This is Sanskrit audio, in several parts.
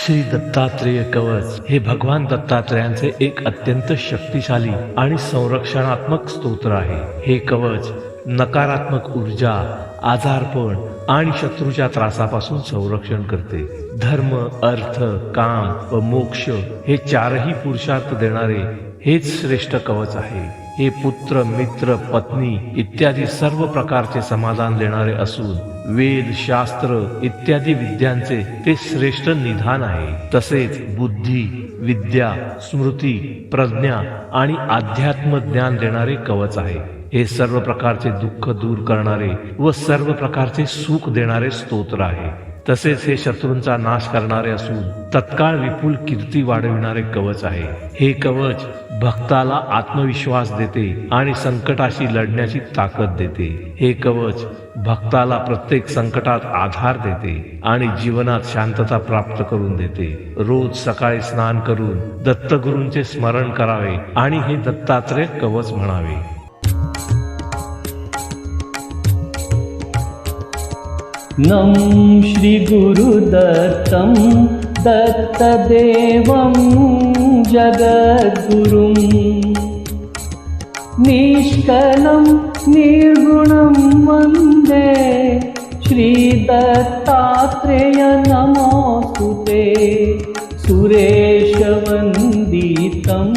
श्री दत्तात्रेय कवच हे भगवान दत्तात्रेयांचे एक अत्यंत शक्तिशाली आणि संरक्षणात्मक स्तोत्र आहे. हे कवच नकारात्मक ऊर्जा, आजारपण आणि शत्रूच्या त्रासापासून संरक्षण करते. धर्म, अर्थ, काम व मोक्ष हे चारही पुरुषार्थ देणारे हेच श्रेष्ठ कवच आहे. हे पुत्र, मित्र, पत्नी इत्यादी सर्व प्रकारचे समाधान देणारे असून वेद, शास्त्र इत्यादी विद्यांचे ते श्रेष्ठ निधान आहे. तसेच बुद्धी, विद्या, स्मृती, प्रज्ञा आणि अध्यात्म ज्ञान देणारे कवच आहे. हे सर्व प्रकारचे दुःख दूर करणारे व सर्व प्रकारचे सुख देणारे स्तोत्र आहे. तसेच हे शत्रूंचा नाश करणारे असून तत्काळ विपुल कीर्ती वाढविणारे कवच आहे. हे कवच भक्ताला आत्मविश्वास देते आणि संकटाशी लढण्याची ताकद देते. हे कवच भक्ताला प्रत्येक संकटात आधार देते आणि जीवनात शांतता प्राप्त करून देते. रोज सकाळी स्नान करून दत्तगुरूंचे स्मरण करावे आणि हे दत्तात्रेय कवच म्हणावे. नं श्री गुरुदत्तं दत्तदेवं जगद्गुरुं निष्कलं निर्गुणं वन्दे श्रीदत्तात्रेय नमोस्तुते. सुरेशवन्दितं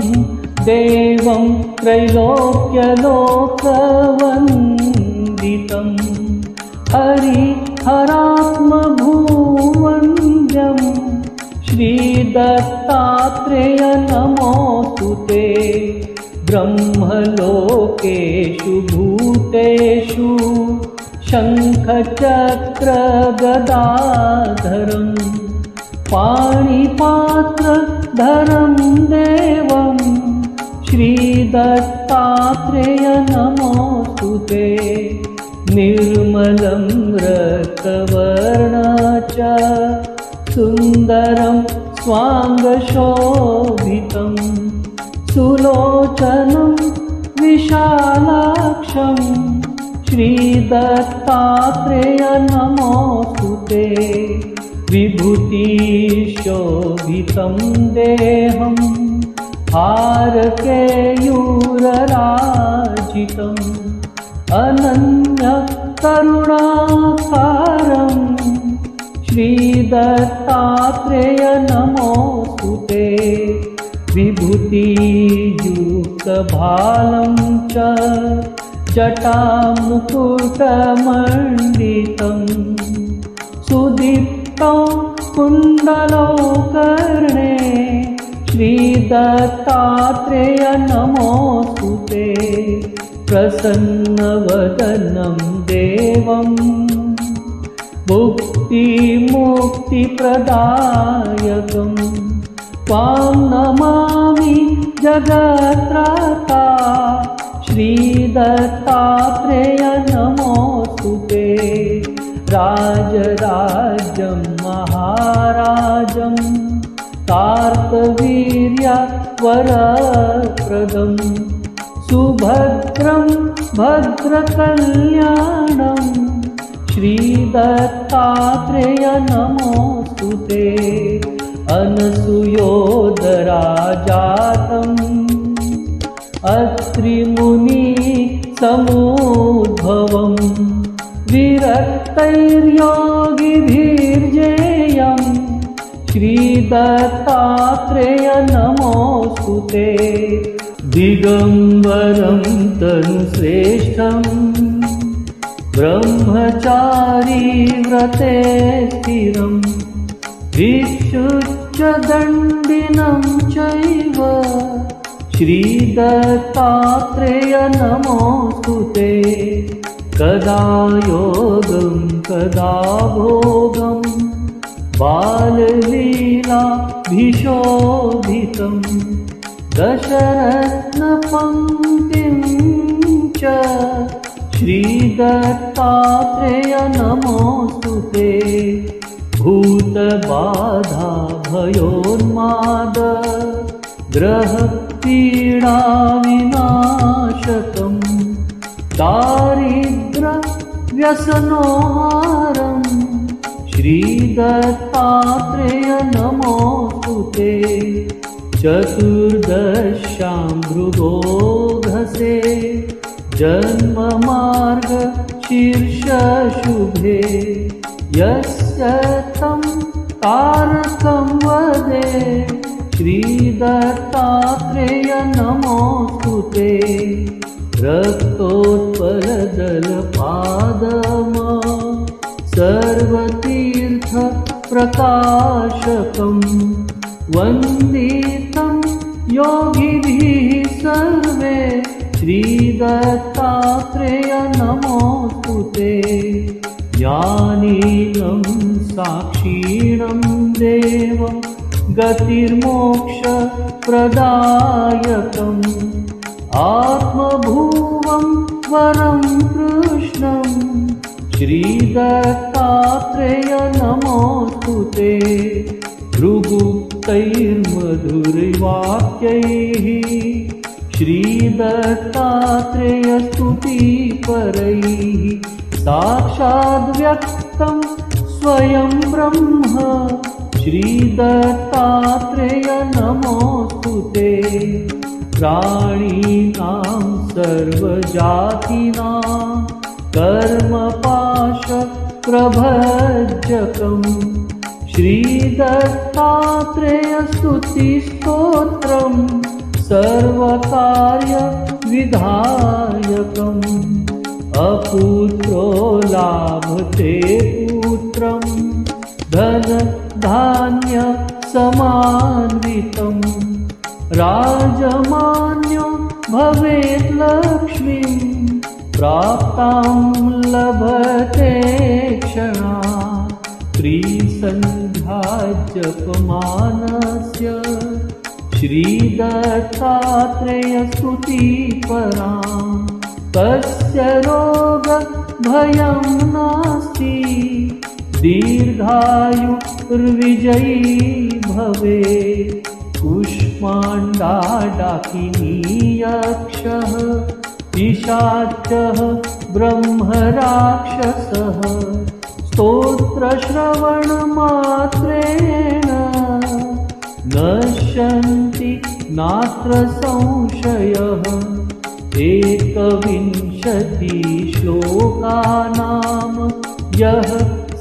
देवं त्रैलोक्यलोकवन्दितं हरिहरात्मभुवन्द्यं श्रीदत्तात्रेय नमोस्तुते. ब्रह्मलोकेषु भूतेषु शङ्खचक्रगदाधरं पाणिपात्रधरं देवं श्रीदत्तात्रेय नमोस्तुते. निर्मलं रक्तवर्णं च सुन्दरं स्वाङ्गशोभितं सुलोचनं विशालाक्षं श्रीदत्तात्रेय नमोस्तुते. विभूतिशोभितं देहं हारकेयूरराजितम् अनन्यकरुणाकारं श्रीदत्तात्रेय नमोस्तुते. विभूतियुक्तभालं च जटामुकुटमण्डितं सुदीप्तं कुण्डलौ कर्णे श्रीदत्तात्रेय नमोस्तुते. प्रसन्नवदनं देवं मुक्तिमुक्तिप्रदायकं त्वां नमामि जगत्राता श्रीदत्तात्रेय नमोस्तुते. राजराज्यं महाराजं कार्तवीर्यवरप्रदं सुभद्रं भद्रकल्याणं श्रीदत्तात्रेय नमोस्तुते. अनसूयोदराजातं अत्रिमुनिसमुद्भवं विरक्तैर्योगिभिर्जेयं श्रीदत्तात्रेय नमोस्तुते. दिगम्बरं तनुश्रेष्ठं ब्रह्मचारी व्रते स्थिरं भिक्षुच्चदण्डिनं चैव श्रीदत्तात्रेय नमोस्तुते. कदा योगं कदा भोगं बाललीलाभिशोभितं दशरत्नपङ्क्तिं च श्रीदत्तात्रेय नमोस्तुते. भूतबाधा भयोन्माद ग्रहपीडाविनाशकं दारिद्र्यव्यसनोहारं श्रीदत्तात्रेय नमोऽस्तु ते। चतुर्दश्यां भृगोधसे जन्ममार्ग शीर्षशुभे यस्य तं तारकं वदे श्रीदत्तात्रेय नमोऽस्तु ते। रक्तोत्पलदलपादम सर्वतीर्थप्रकाशकं वन्दितं योगिभिः सर्वे श्रीदत्तात्रेय नमोऽस्तु ते। ज्ञानिनं साक्षिणं देवं गतिर्मोक्षप्रदायकम् आत्मभुवं वरं कृष्णं श्रीदत्तात्रेय नमोऽस्तु ते। भृगुक्तैर्मधुरवाक्यैः श्रीदत्तात्रेयस्तुतिपरैः साक्षाद्व्यक्तं स्वयं ब्रह्म श्रीदत्तात्रेय नमोऽस्तु ते। प्राणिनां सर्वजातीनां कर्मपाशप्रभञ्जकम् श्रीदत्तात्रेयस्तुतिस्तोत्रम् सर्वकार्यविधायकम् अपुत्रो लाभते पुत्रं धनधान्यसमान्वितम् राजमान्यो भवेत् लक्ष्मीं प्राप्तां लभते क्षणात् त्रिसन्ध्याजपमानस्य श्रीदत्तात्रेयस्तुतिपरां तस्य रोगभयं नास्ति दीर्घायुर्विजयी भवेत्। कुष्माण्डाडाकिनी यक्षः पिशाचः ब्रह्मराक्षसः स्तोत्रश्रवणमात्रेण नश्यन्ति नात्र संशयः। 21 श्लोकानां यः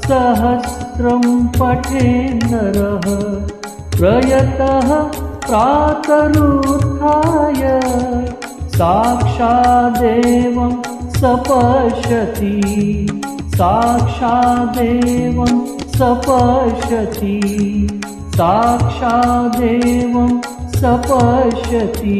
सहस्रं पठेन्नरः प्रयतः प्रातरुत्थाय साक्षादेवं सपश्यति साक्षादेवं सपश्यति साक्षादेवं सपश्यति।